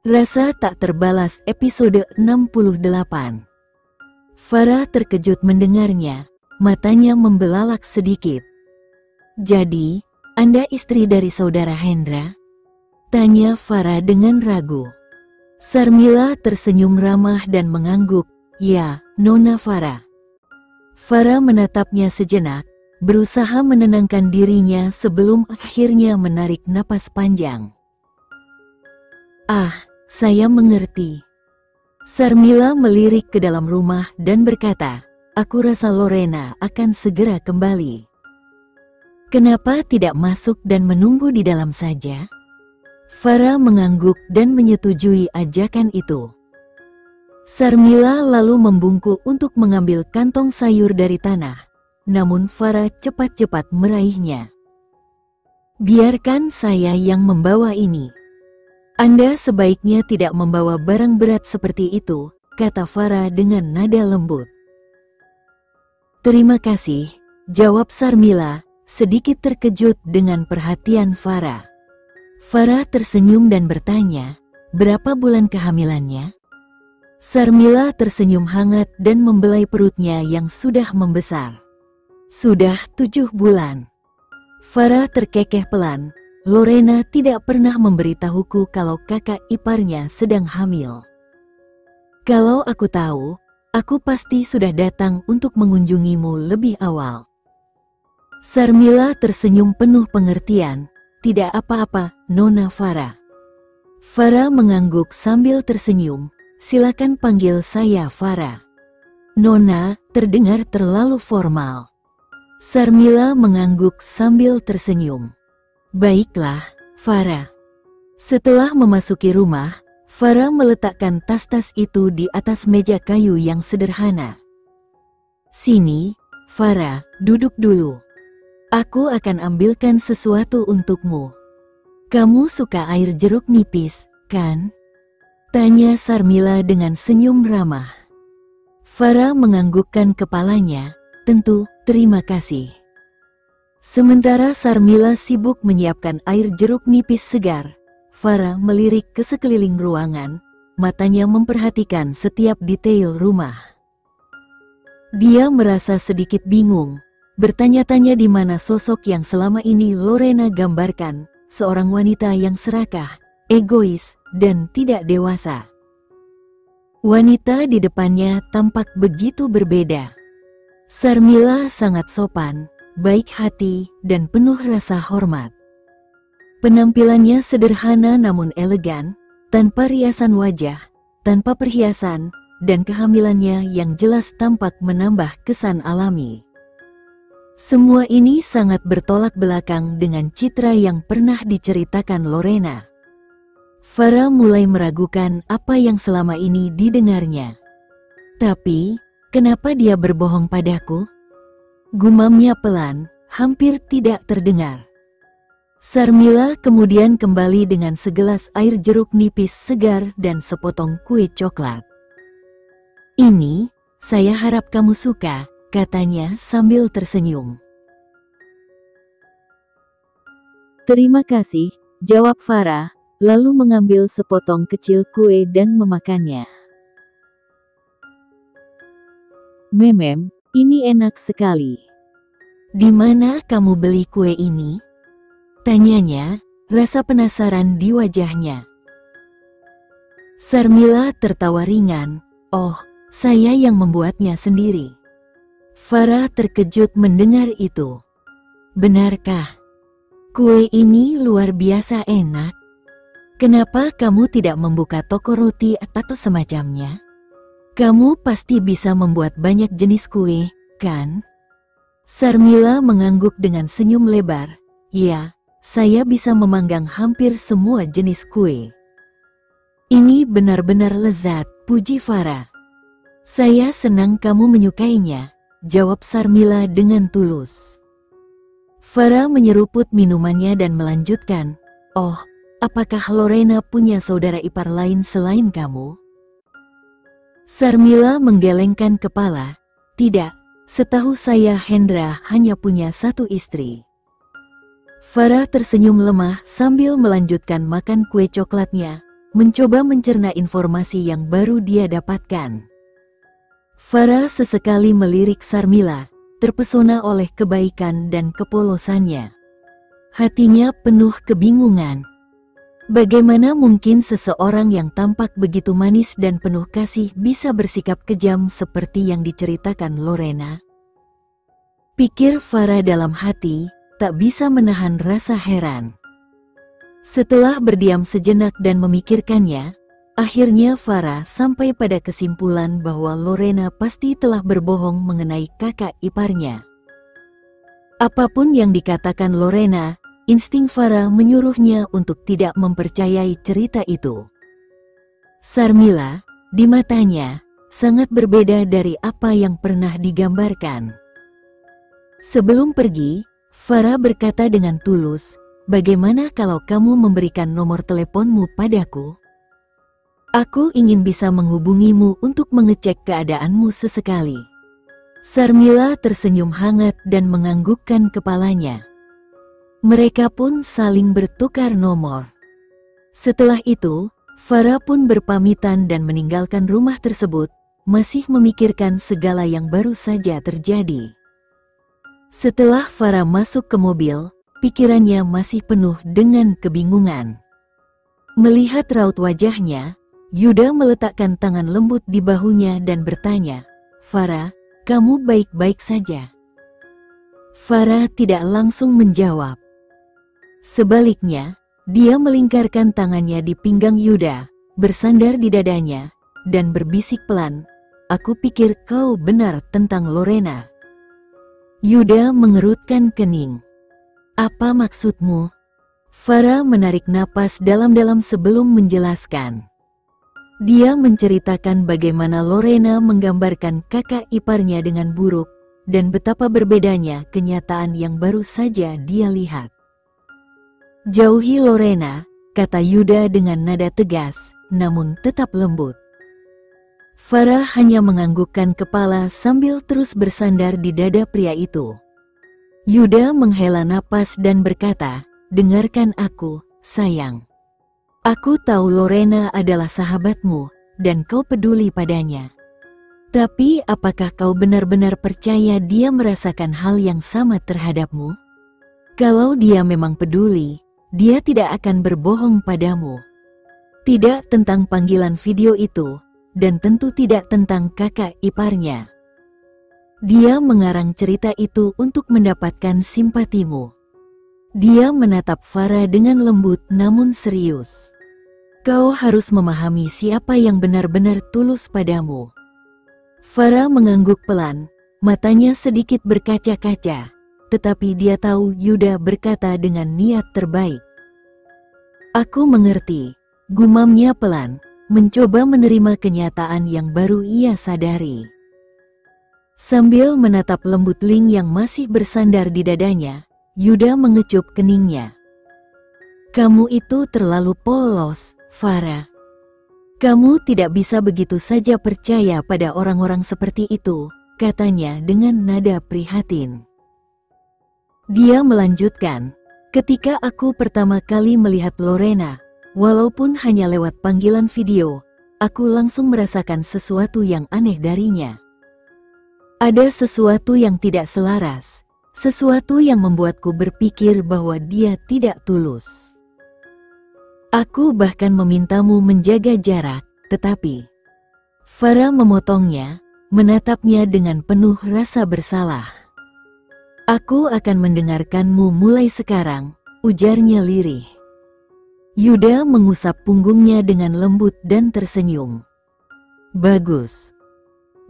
Rasa tak terbalas episode 68. Farah terkejut mendengarnya, matanya membelalak sedikit. "Jadi, Anda istri dari saudara Hendra?" tanya Farah dengan ragu. Sarmila tersenyum ramah dan mengangguk, "Ya, Nona Farah." Farah menatapnya sejenak, berusaha menenangkan dirinya sebelum akhirnya menarik napas panjang. "Ah, saya mengerti." Sarmila melirik ke dalam rumah dan berkata, "Aku rasa Lorena akan segera kembali. Kenapa tidak masuk dan menunggu di dalam saja?" Farah mengangguk dan menyetujui ajakan itu. Sarmila lalu membungkuk untuk mengambil kantong sayur dari tanah, namun Farah cepat-cepat meraihnya. "Biarkan saya yang membawa ini. Anda sebaiknya tidak membawa barang berat seperti itu," kata Farah dengan nada lembut. "Terima kasih," jawab Sarmila, sedikit terkejut dengan perhatian Farah. Farah tersenyum dan bertanya, "Berapa bulan kehamilannya?" Sarmila tersenyum hangat dan membelai perutnya yang sudah membesar. "Sudah 7 bulan." Farah terkekeh pelan. "Lorena tidak pernah memberitahuku kalau kakak iparnya sedang hamil. Kalau aku tahu, aku pasti sudah datang untuk mengunjungimu lebih awal." Sarmila tersenyum penuh pengertian. "Tidak apa-apa, Nona Farah." Farah mengangguk sambil tersenyum. "Silakan panggil saya Farah." "Nona," terdengar terlalu formal. Sarmila mengangguk sambil tersenyum. "Baiklah, Farah." Setelah memasuki rumah, Farah meletakkan tas-tas itu di atas meja kayu yang sederhana. "Sini, Farah, duduk dulu. Aku akan ambilkan sesuatu untukmu. Kamu suka air jeruk nipis, kan?" tanya Sarmila dengan senyum ramah. Farah menganggukkan kepalanya. "Tentu, terima kasih." Sementara Sarmila sibuk menyiapkan air jeruk nipis segar, Farah melirik ke sekeliling ruangan, matanya memperhatikan setiap detail rumah. Dia merasa sedikit bingung, bertanya-tanya di mana sosok yang selama ini Lorena gambarkan, seorang wanita yang serakah, egois, dan tidak dewasa. Wanita di depannya tampak begitu berbeda. Sarmila sangat sopan, baik hati, dan penuh rasa hormat. Penampilannya sederhana namun elegan, tanpa riasan wajah, tanpa perhiasan, dan kehamilannya yang jelas tampak menambah kesan alami. Semua ini sangat bertolak belakang dengan citra yang pernah diceritakan Lorena. Farah mulai meragukan apa yang selama ini didengarnya. "Tapi, kenapa dia berbohong padaku?" gumamnya pelan, hampir tidak terdengar. Sarmila kemudian kembali dengan segelas air jeruk nipis segar dan sepotong kue coklat. "Ini, saya harap kamu suka," katanya sambil tersenyum. "Terima kasih," jawab Farah, lalu mengambil sepotong kecil kue dan memakannya. "Memem, ini enak sekali. Di mana kamu beli kue ini?" tanyanya, rasa penasaran di wajahnya. Sarmila tertawa ringan, "Oh, saya yang membuatnya sendiri." Farah terkejut mendengar itu. "Benarkah? Kue ini luar biasa enak. Kenapa kamu tidak membuka toko roti atau semacamnya? Kamu pasti bisa membuat banyak jenis kue, kan?" Sarmila mengangguk dengan senyum lebar. "Ya, saya bisa memanggang hampir semua jenis kue." "Ini benar-benar lezat," puji Farah. "Saya senang kamu menyukainya," jawab Sarmila dengan tulus. Farah menyeruput minumannya dan melanjutkan, "Oh, apakah Lorena punya saudara ipar lain selain kamu?" Sarmila menggelengkan kepala. "Tidak, setahu saya Hendra hanya punya satu istri." Farah tersenyum lemah sambil melanjutkan makan kue coklatnya. mencoba mencerna informasi yang baru dia dapatkan. Farah sesekali melirik Sarmila, terpesona oleh kebaikan dan kepolosannya. Hatinya penuh kebingungan. Bagaimana mungkin seseorang yang tampak begitu manis dan penuh kasih bisa bersikap kejam seperti yang diceritakan Lorena? Pikir Farah dalam hati, tak bisa menahan rasa heran. Setelah berdiam sejenak dan memikirkannya, akhirnya Farah sampai pada kesimpulan bahwa Lorena pasti telah berbohong mengenai kakak iparnya. Apapun yang dikatakan Lorena, insting Farah menyuruhnya untuk tidak mempercayai cerita itu. Sarmila, di matanya, sangat berbeda dari apa yang pernah digambarkan. Sebelum pergi, Farah berkata dengan tulus, "Bagaimana kalau kamu memberikan nomor teleponmu padaku? Aku ingin bisa menghubungimu untuk mengecek keadaanmu sesekali." Sarmila tersenyum hangat dan menganggukkan kepalanya. Mereka pun saling bertukar nomor. Setelah itu, Farah pun berpamitan dan meninggalkan rumah tersebut, masih memikirkan segala yang baru saja terjadi. Setelah Farah masuk ke mobil, pikirannya masih penuh dengan kebingungan. Melihat raut wajahnya, Yuda meletakkan tangan lembut di bahunya dan bertanya, "Farah, kamu baik-baik saja?" Farah tidak langsung menjawab. Sebaliknya, dia melingkarkan tangannya di pinggang Yuda, bersandar di dadanya, dan berbisik pelan, "Aku pikir kau benar tentang Lorena." Yuda mengerutkan kening. "Apa maksudmu?" Farah menarik napas dalam-dalam sebelum menjelaskan. Dia menceritakan bagaimana Lorena menggambarkan kakak iparnya dengan buruk, dan betapa berbedanya kenyataan yang baru saja dia lihat. "Jauhi Lorena," kata Yuda dengan nada tegas, namun tetap lembut. Farah hanya menganggukkan kepala sambil terus bersandar di dada pria itu. Yuda menghela napas dan berkata, "Dengarkan aku, sayang. Aku tahu Lorena adalah sahabatmu, dan kau peduli padanya. Tapi apakah kau benar-benar percaya dia merasakan hal yang sama terhadapmu? Kalau dia memang peduli, dia tidak akan berbohong padamu. Tidak tentang panggilan video itu, dan tentu tidak tentang kakak iparnya. Dia mengarang cerita itu untuk mendapatkan simpatimu." Dia menatap Farah dengan lembut namun serius. "Kau harus memahami siapa yang benar-benar tulus padamu." Farah mengangguk pelan, matanya sedikit berkaca-kaca. Tetapi dia tahu Yuda berkata dengan niat terbaik. "Aku mengerti," gumamnya pelan, mencoba menerima kenyataan yang baru ia sadari. Sambil menatap lembut Ling yang masih bersandar di dadanya, Yuda mengecup keningnya. "Kamu itu terlalu polos, Farah. Kamu tidak bisa begitu saja percaya pada orang-orang seperti itu," katanya dengan nada prihatin. Dia melanjutkan, "Ketika aku pertama kali melihat Lorena, walaupun hanya lewat panggilan video, aku langsung merasakan sesuatu yang aneh darinya. Ada sesuatu yang tidak selaras, sesuatu yang membuatku berpikir bahwa dia tidak tulus. Aku bahkan memintamu menjaga jarak, tetapi..." Farah memotongnya, menatapnya dengan penuh rasa bersalah. "Aku akan mendengarkanmu mulai sekarang," ujarnya lirih. Yuda mengusap punggungnya dengan lembut dan tersenyum. "Bagus.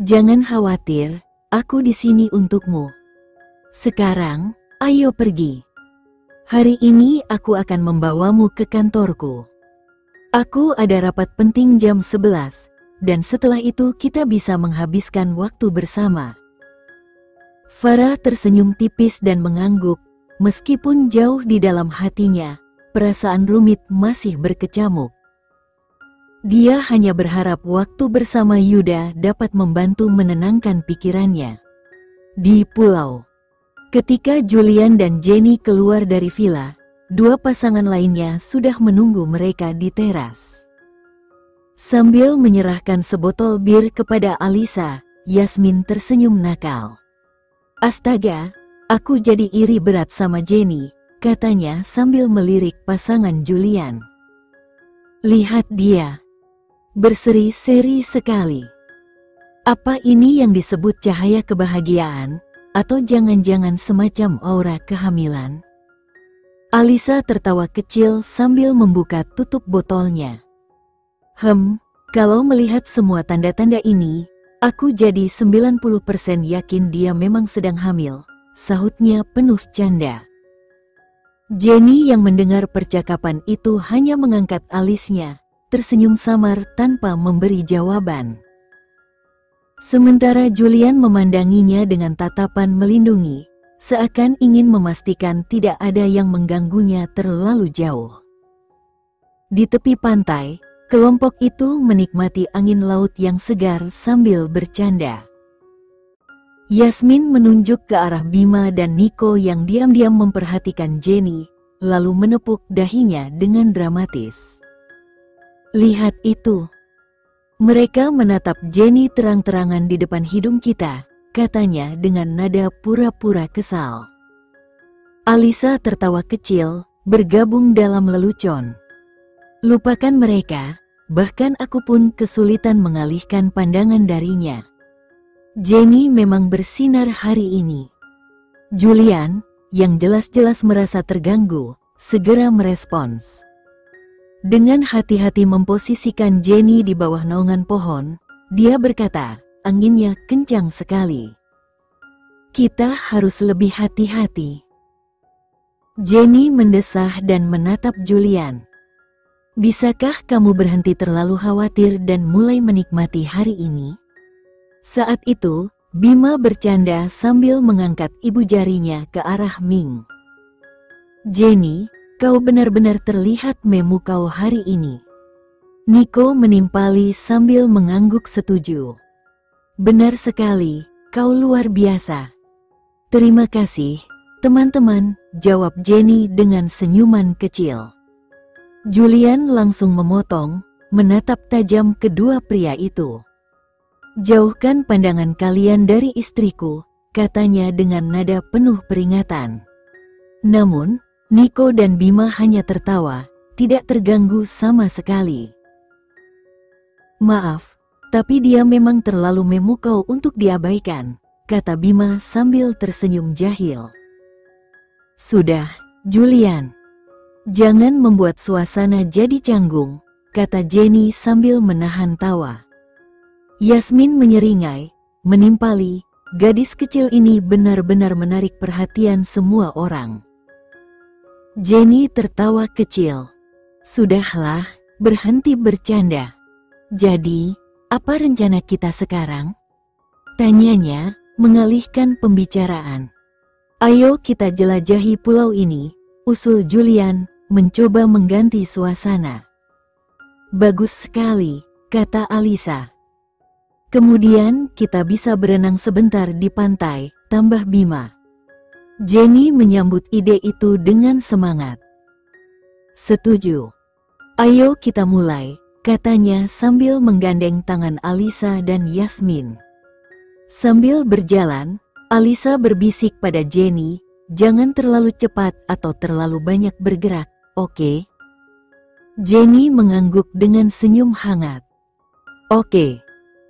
Jangan khawatir, aku di sini untukmu. Sekarang, ayo pergi. Hari ini aku akan membawamu ke kantorku. Aku ada rapat penting jam 11, dan setelah itu kita bisa menghabiskan waktu bersama." Farah tersenyum tipis dan mengangguk, meskipun jauh di dalam hatinya, perasaan rumit masih berkecamuk. Dia hanya berharap waktu bersama Yuda dapat membantu menenangkan pikirannya. Di pulau, ketika Julian dan Jenny keluar dari villa, dua pasangan lainnya sudah menunggu mereka di teras. Sambil menyerahkan sebotol bir kepada Alisa, Yasmin tersenyum nakal. Astaga, aku jadi iri berat sama Jenny, katanya sambil melirik pasangan Julian. Lihat dia. Berseri-seri sekali. Apa ini yang disebut cahaya kebahagiaan, atau jangan-jangan semacam aura kehamilan? Alisa tertawa kecil sambil membuka tutup botolnya. Kalau melihat semua tanda-tanda ini, aku jadi 90% yakin dia memang sedang hamil, sahutnya penuh canda. Jenny yang mendengar percakapan itu hanya mengangkat alisnya, tersenyum samar tanpa memberi jawaban. Sementara Julian memandanginya dengan tatapan melindungi, seakan ingin memastikan tidak ada yang mengganggunya terlalu jauh. Di tepi pantai, kelompok itu menikmati angin laut yang segar sambil bercanda. Yasmin menunjuk ke arah Bima dan Nico yang diam-diam memperhatikan Jenny, lalu menepuk dahinya dengan dramatis. Lihat itu. Mereka menatap Jenny terang-terangan di depan hidung kita, katanya dengan nada pura-pura kesal. Alisa tertawa kecil, bergabung dalam lelucon. Lupakan mereka, bahkan aku pun kesulitan mengalihkan pandangan darinya. Jenny memang bersinar hari ini. Julian, yang jelas-jelas merasa terganggu, segera merespons. Dengan hati-hati memposisikan Jenny di bawah naungan pohon, dia berkata, anginnya kencang sekali. Kita harus lebih hati-hati. Jenny mendesah dan menatap Julian. Bisakah kamu berhenti terlalu khawatir dan mulai menikmati hari ini? Saat itu, Bima bercanda sambil mengangkat ibu jarinya ke arah Ming. Jenny, kau benar-benar terlihat memukau hari ini. Nico menimpali sambil mengangguk setuju. Benar sekali, kau luar biasa. Terima kasih, teman-teman, jawab Jenny dengan senyuman kecil. Julian langsung memotong, menatap tajam kedua pria itu. Jauhkan pandangan kalian dari istriku, katanya dengan nada penuh peringatan. Namun, Nico dan Bima hanya tertawa, tidak terganggu sama sekali. Maaf, tapi dia memang terlalu memukau untuk diabaikan, kata Bima sambil tersenyum jahil. Sudah, Julian. Jangan membuat suasana jadi canggung, kata Jenny sambil menahan tawa. Yasmin menyeringai, menimpali, gadis kecil ini benar-benar menarik perhatian semua orang. Jenny tertawa kecil. Sudahlah, berhenti bercanda. Jadi, apa rencana kita sekarang? Tanyanya, mengalihkan pembicaraan. Ayo kita jelajahi pulau ini, usul Julian, mencoba mengganti suasana. Bagus sekali, kata Alisa. Kemudian kita bisa berenang sebentar di pantai, tambah Bima. Jenny menyambut ide itu dengan semangat. Setuju. Ayo kita mulai, katanya sambil menggandeng tangan Alisa dan Yasmin. Sambil berjalan, Alisa berbisik pada Jenny, jangan terlalu cepat atau terlalu banyak bergerak, oke? Jenny mengangguk dengan senyum hangat. Oke,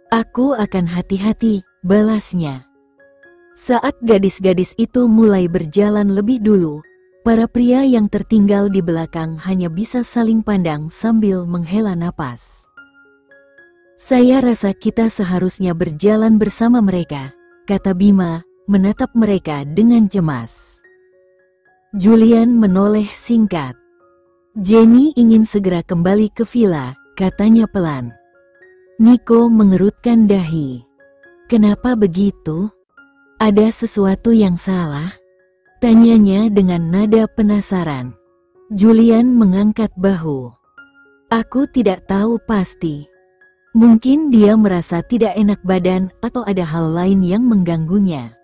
aku akan hati-hati, balasnya. Saat gadis-gadis itu mulai berjalan lebih dulu, para pria yang tertinggal di belakang hanya bisa saling pandang sambil menghela napas. Saya rasa kita seharusnya berjalan bersama mereka, kata Bima, menatap mereka dengan cemas. Julian menoleh singkat. Jenny ingin segera kembali ke villa, katanya pelan. Nico mengerutkan dahi. Kenapa begitu? Ada sesuatu yang salah? Tanyanya dengan nada penasaran. Julian mengangkat bahu. Aku tidak tahu pasti. Mungkin dia merasa tidak enak badan atau ada hal lain yang mengganggunya.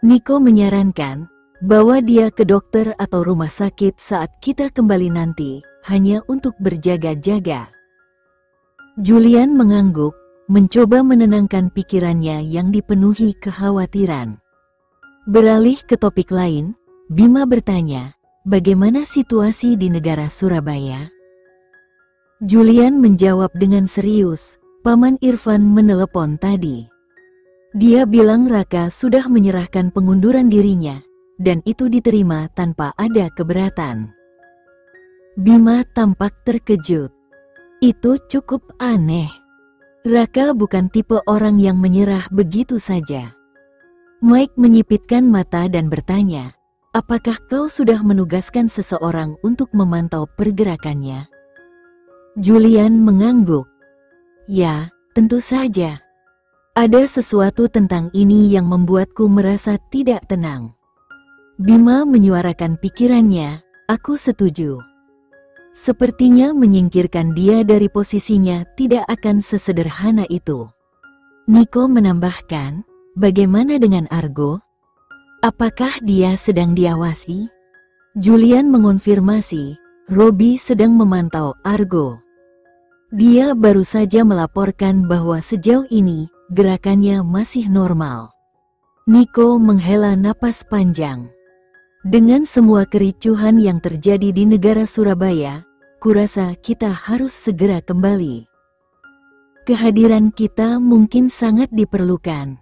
Nico menyarankan bawa dia ke dokter atau rumah sakit saat kita kembali nanti, hanya untuk berjaga-jaga. Julian mengangguk, mencoba menenangkan pikirannya yang dipenuhi kekhawatiran. Beralih ke topik lain, Bima bertanya, bagaimana situasi di negara Surabaya? Julian menjawab dengan serius, Paman Irfan menelepon tadi. Dia bilang Raka sudah menyerahkan pengunduran dirinya, dan itu diterima tanpa ada keberatan. Bima tampak terkejut. Itu cukup aneh. Raka bukan tipe orang yang menyerah begitu saja. Mike menyipitkan mata dan bertanya, apakah kau sudah menugaskan seseorang untuk memantau pergerakannya? Julian mengangguk. Ya, tentu saja. Ada sesuatu tentang ini yang membuatku merasa tidak tenang. Bima menyuarakan pikirannya, aku setuju. Sepertinya menyingkirkan dia dari posisinya tidak akan sesederhana itu. Niko menambahkan, bagaimana dengan Argo? Apakah dia sedang diawasi? Julian mengonfirmasi, Robi sedang memantau Argo. Dia baru saja melaporkan bahwa sejauh ini, gerakannya masih normal. Niko menghela napas panjang. Dengan semua kericuhan yang terjadi di negara Surabaya, kurasa kita harus segera kembali. Kehadiran kita mungkin sangat diperlukan.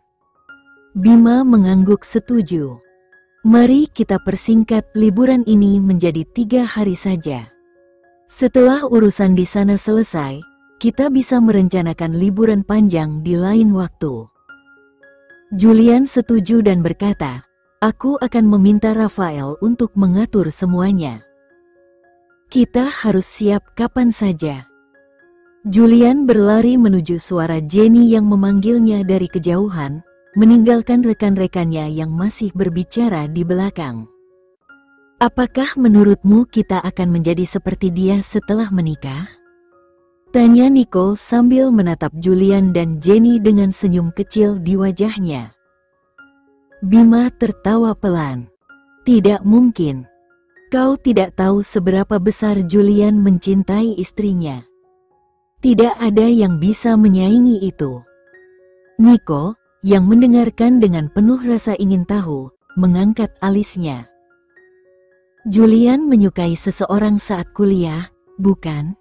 Bima mengangguk setuju. Mari kita persingkat liburan ini menjadi 3 hari saja. Setelah urusan di sana selesai, kita bisa merencanakan liburan panjang di lain waktu. Julian setuju dan berkata, aku akan meminta Rafael untuk mengatur semuanya. Kita harus siap kapan saja. Julian berlari menuju suara Jenny yang memanggilnya dari kejauhan, meninggalkan rekan-rekannya yang masih berbicara di belakang. Apakah menurutmu kita akan menjadi seperti dia setelah menikah? Tanya Nicole sambil menatap Julian dan Jenny dengan senyum kecil di wajahnya. Bima tertawa pelan. Tidak mungkin. Kau tidak tahu seberapa besar Julian mencintai istrinya. Tidak ada yang bisa menyaingi itu. Niko, yang mendengarkan dengan penuh rasa ingin tahu, mengangkat alisnya. Julian menyukai seseorang saat kuliah, bukan?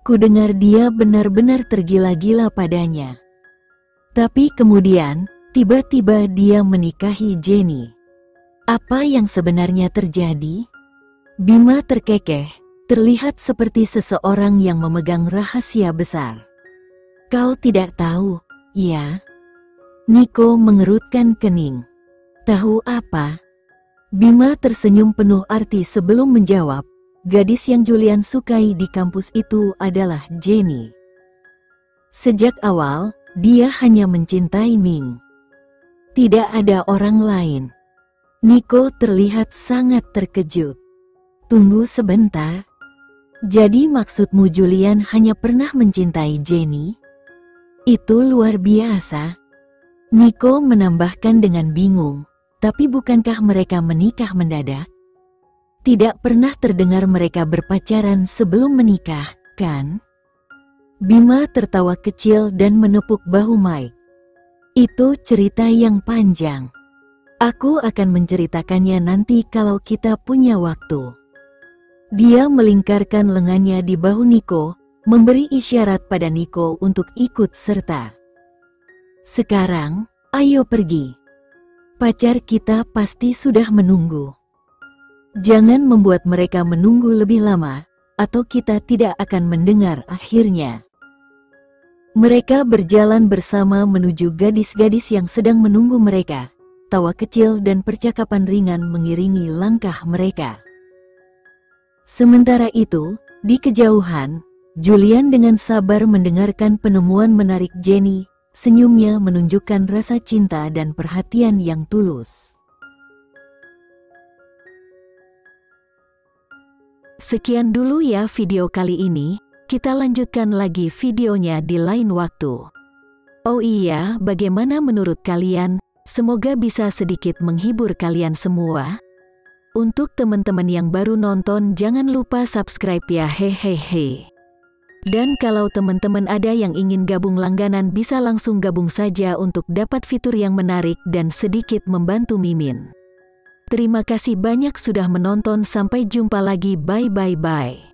Kudengar dia benar-benar tergila-gila padanya. Tapi kemudian, tiba-tiba dia menikahi Jenny. Apa yang sebenarnya terjadi? Bima terkekeh, terlihat seperti seseorang yang memegang rahasia besar. Kau tidak tahu, ya? Niko mengerutkan kening. Tahu apa? Bima tersenyum penuh arti sebelum menjawab, gadis yang Julian sukai di kampus itu adalah Jenny. Sejak awal, dia hanya mencintai Ming. Tidak ada orang lain. Niko terlihat sangat terkejut. Tunggu sebentar. Jadi maksudmu Julian hanya pernah mencintai Jenny? Itu luar biasa. Niko menambahkan dengan bingung, tapi bukankah mereka menikah mendadak? Tidak pernah terdengar mereka berpacaran sebelum menikah, kan? Bima tertawa kecil dan menepuk bahu Mike. Itu cerita yang panjang. Aku akan menceritakannya nanti kalau kita punya waktu. Dia melingkarkan lengannya di bahu Niko, memberi isyarat pada Niko untuk ikut serta. Sekarang, ayo pergi. Pacar kita pasti sudah menunggu. Jangan membuat mereka menunggu lebih lama, atau kita tidak akan mendengar akhirnya. Mereka berjalan bersama menuju gadis-gadis yang sedang menunggu mereka. Tawa kecil dan percakapan ringan mengiringi langkah mereka. Sementara itu, di kejauhan, Julian dengan sabar mendengarkan penemuan menarik Jenny. Senyumnya menunjukkan rasa cinta dan perhatian yang tulus. Sekian dulu ya video kali ini. Kita lanjutkan lagi videonya di lain waktu. Oh iya, bagaimana menurut kalian? Semoga bisa sedikit menghibur kalian semua. Untuk teman-teman yang baru nonton, jangan lupa subscribe ya, hehehe. Dan kalau teman-teman ada yang ingin gabung langganan bisa langsung gabung saja untuk dapat fitur yang menarik dan sedikit membantu Mimin. Terima kasih banyak sudah menonton, sampai jumpa lagi, bye.